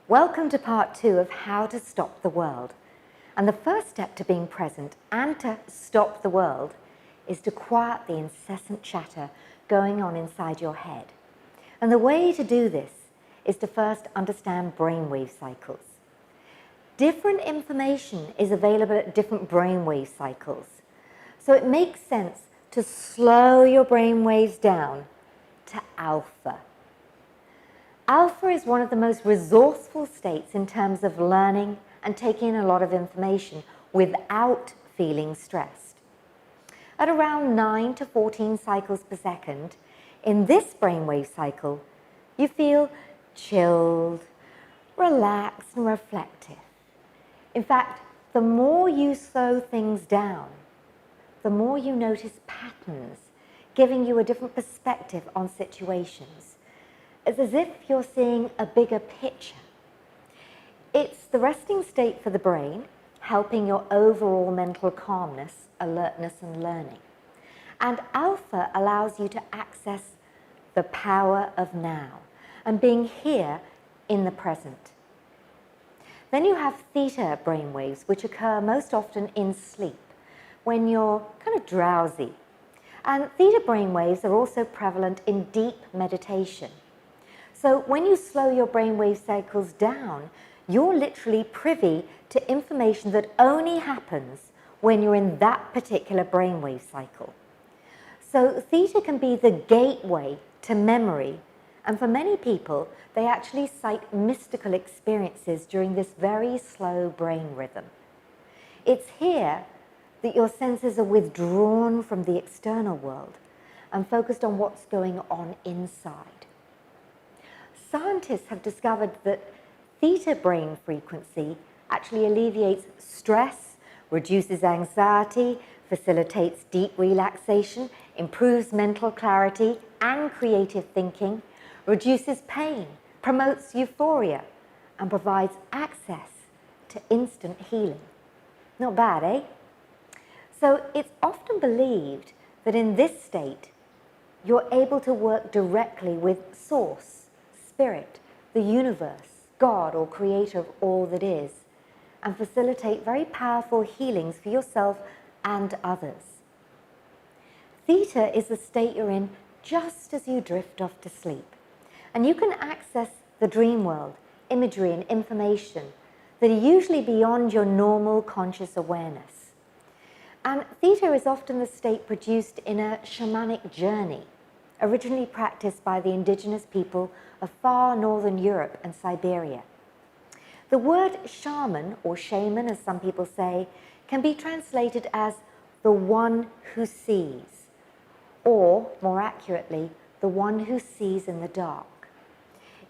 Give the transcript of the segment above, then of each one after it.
Welcome to part 2 of How to Stop the World. And the first step to being present and to stop the world is to quiet the incessant chatter going on inside your head. And the way to do this is to first understand brainwave cycles. Different information is available at different brainwave cycles. So it makes sense to slow your brainwaves down to alpha. Alpha is one of the most resourceful states in terms of learning and taking in a lot of information without feeling stressed. At around 9 to 14 cycles per second, in this brainwave cycle, you feel chilled, relaxed and reflective. In fact, the more you slow things down, the more you notice patterns, giving you a different perspective on situations. It's as if you're seeing a bigger picture. It's the resting state for the brain, helping your overall mental calmness, alertness and learning. And alpha allows you to access the power of now and being here in the present. Then you have theta brainwaves, which occur most often in sleep, when you're kind of drowsy. And theta brainwaves are also prevalent in deep meditation. So when you slow your brainwave cycles down, you're literally privy to information that only happens when you're in that particular brainwave cycle. So theta can be the gateway to memory, and for many people, they actually cite mystical experiences during this very slow brain rhythm. It's here that your senses are withdrawn from the external world and focused on what's going on inside. Scientists have discovered that theta brain frequency actually alleviates stress, reduces anxiety, facilitates deep relaxation, improves mental clarity and creative thinking, reduces pain, promotes euphoria, and provides access to instant healing. Not bad, eh? So it's often believed that in this state, you're able to work directly with Source, Spirit, the universe, God or creator of all that is, and facilitate very powerful healings for yourself and others. Theta is the state you're in just as you drift off to sleep. And you can access the dream world, imagery and information that are usually beyond your normal conscious awareness. And theta is often the state produced in a shamanic journey, originally practiced by the indigenous people of far northern Europe and Siberia. The word shaman, or shaman as some people say, can be translated as the one who sees, or more accurately, the one who sees in the dark.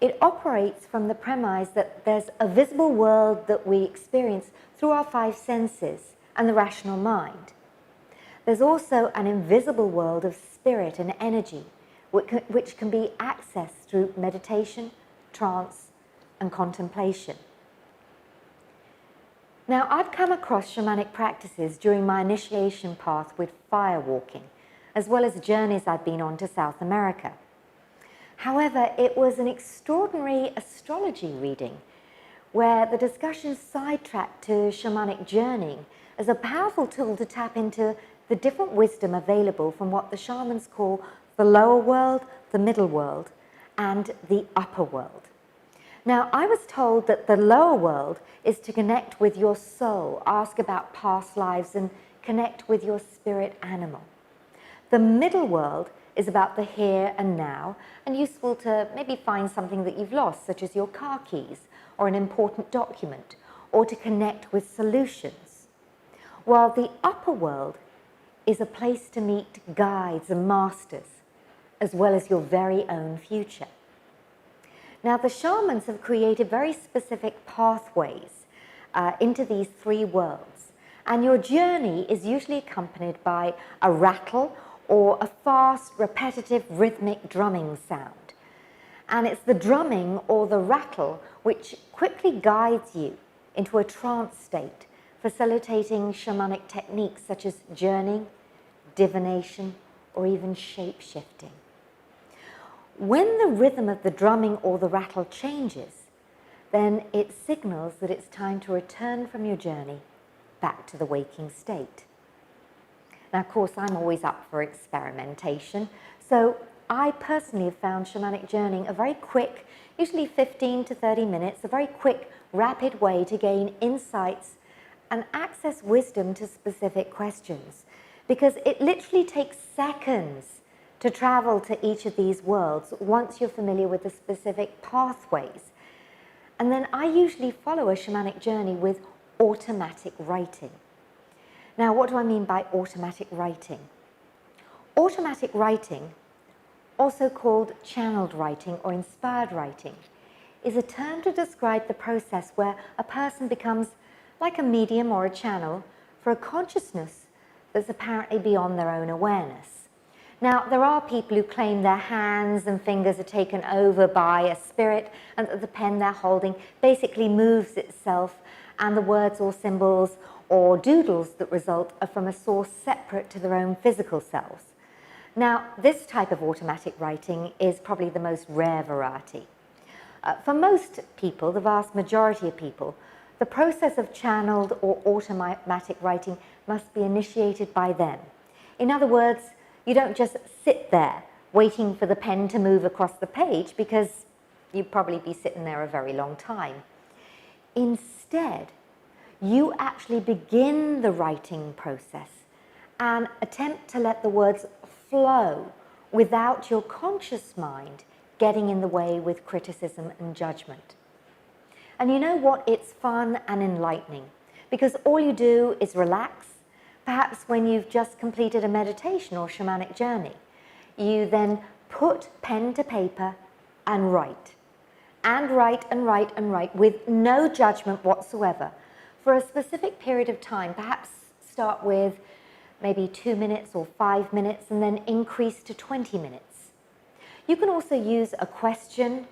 It operates from the premise that there's a visible world that we experience through our 5 senses and the rational mind. There's also an invisible world of spirit and energy, which can be accessed through meditation, trance, and contemplation. Now, I've come across shamanic practices during my initiation path with fire walking, as well as journeys I've been on to South America. However, it was an extraordinary astrology reading where the discussion sidetracked to shamanic journey as a powerful tool to tap into the different wisdom available from what the shamans call the lower world, the middle world, and the upper world. Now, I was told that the lower world is to connect with your soul, ask about past lives, and connect with your spirit animal. The middle world is about the here and now, and useful to maybe find something that you've lost, such as your car keys or an important document, or to connect with solutions. While the upper world is a place to meet guides and masters, as well as your very own future. Now, the shamans have created very specific pathways into these 3 worlds, and your journey is usually accompanied by a rattle or a fast, repetitive, rhythmic drumming sound. And it's the drumming or the rattle which quickly guides you into a trance state, facilitating shamanic techniques such as journeying, divination, or even shape-shifting. When the rhythm of the drumming or the rattle changes, then it signals that it's time to return from your journey back to the waking state. Now, of course, I'm always up for experimentation, so I personally have found shamanic journeying a very quick, usually 15 to 30 minutes, a very quick, rapid way to gain insights and access wisdom to specific questions, because it literally takes seconds to travel to each of these worlds once you're familiar with the specific pathways. And then I usually follow a shamanic journey with automatic writing. Now, what do I mean by automatic writing? Automatic writing, also called channeled writing or inspired writing, is a term to describe the process where a person becomes like a medium or a channel for a consciousness that's apparently beyond their own awareness. Now, there are people who claim their hands and fingers are taken over by a spirit and that the pen they're holding basically moves itself, and the words or symbols or doodles that result are from a source separate to their own physical selves. Now, this type of automatic writing is probably the most rare variety. For most people, the vast majority of people, the process of channeled or automatic writing must be initiated by them. In other words, you don't just sit there waiting for the pen to move across the page, because you'd probably be sitting there a very long time. Instead, you actually begin the writing process and attempt to let the words flow without your conscious mind getting in the way with criticism and judgment. And you know what? It's fun and enlightening, because all you do is relax. Perhaps when you've just completed a meditation or shamanic journey, you then put pen to paper and write. And write and write and write with no judgment whatsoever for a specific period of time. Perhaps start with maybe 2 minutes or 5 minutes and then increase to 20 minutes. You can also use a question,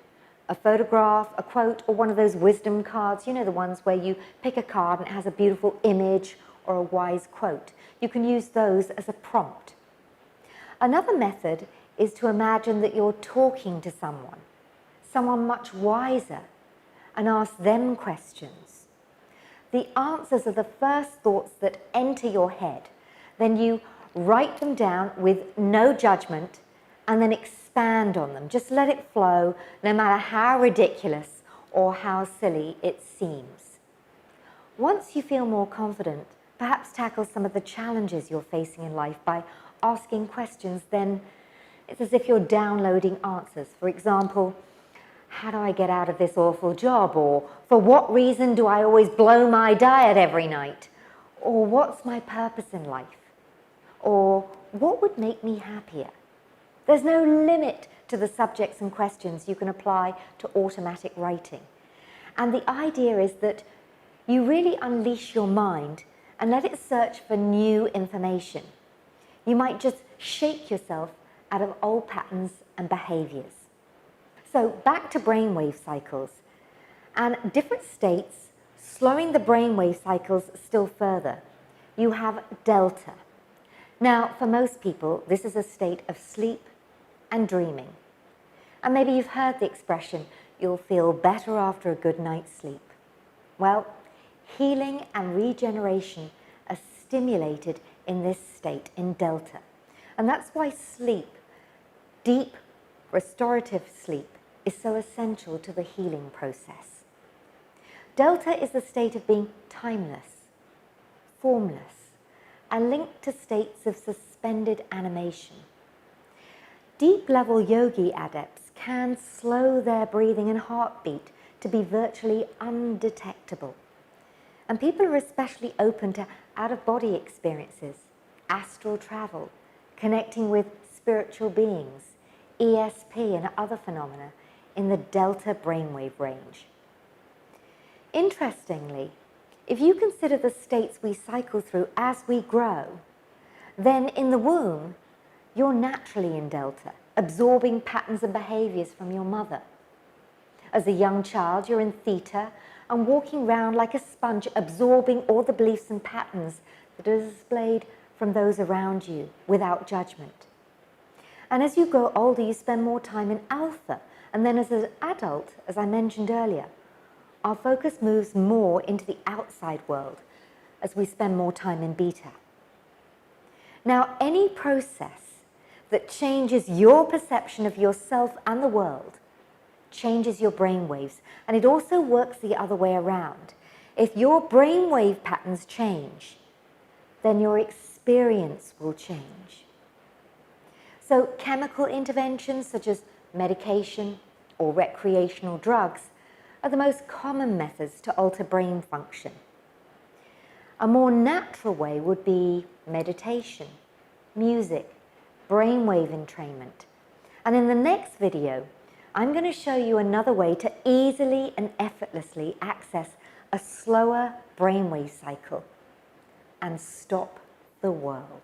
a photograph, a quote, or one of those wisdom cards. You know, the ones where you pick a card and it has a beautiful image or a wise quote. You can use those as a prompt. Another method is to imagine that you're talking to someone much wiser, and ask them questions. The answers are the first thoughts that enter your head. Then you write them down with no judgment and then expand on them. Just let it flow, no matter how ridiculous or how silly it seems. Once you feel more confident, perhaps tackle some of the challenges you're facing in life by asking questions. Then it's as if you're downloading answers. For example, how do I get out of this awful job? Or for what reason do I always blow my diet every night? Or what's my purpose in life? Or what would make me happier? There's no limit to the subjects and questions you can apply to automatic writing. And the idea is that you really unleash your mind and let it search for new information. You might just shake yourself out of old patterns and behaviors. So back to brainwave cycles and different states, slowing the brainwave cycles still further. You have delta. Now, for most people, this is a state of sleep and dreaming. And maybe you've heard the expression, you'll feel better after a good night's sleep. Well, healing and regeneration are stimulated in this state, in delta. And that's why sleep, deep, restorative sleep, is so essential to the healing process. Delta is the state of being timeless, formless, and linked to states of suspended animation. Deep-level yogi adepts can slow their breathing and heartbeat to be virtually undetectable. And people are especially open to out-of-body experiences, astral travel, connecting with spiritual beings, ESP and other phenomena in the delta brainwave range. Interestingly, if you consider the states we cycle through as we grow, then in the womb, you're naturally in delta, absorbing patterns and behaviors from your mother. As a young child, you're in theta and walking around like a sponge, absorbing all the beliefs and patterns that are displayed from those around you without judgment. And as you grow older, you spend more time in alpha. And then as an adult, as I mentioned earlier, our focus moves more into the outside world as we spend more time in beta. Now, any process that changes your perception of yourself and the world changes your brainwaves, and it also works the other way around. If your brainwave patterns change, then your experience will change. So chemical interventions such as medication or recreational drugs are the most common methods to alter brain function. A more natural way would be meditation, music, brainwave entrainment. And in the next video, I'm going to show you another way to easily and effortlessly access a slower brainwave cycle and stop the world.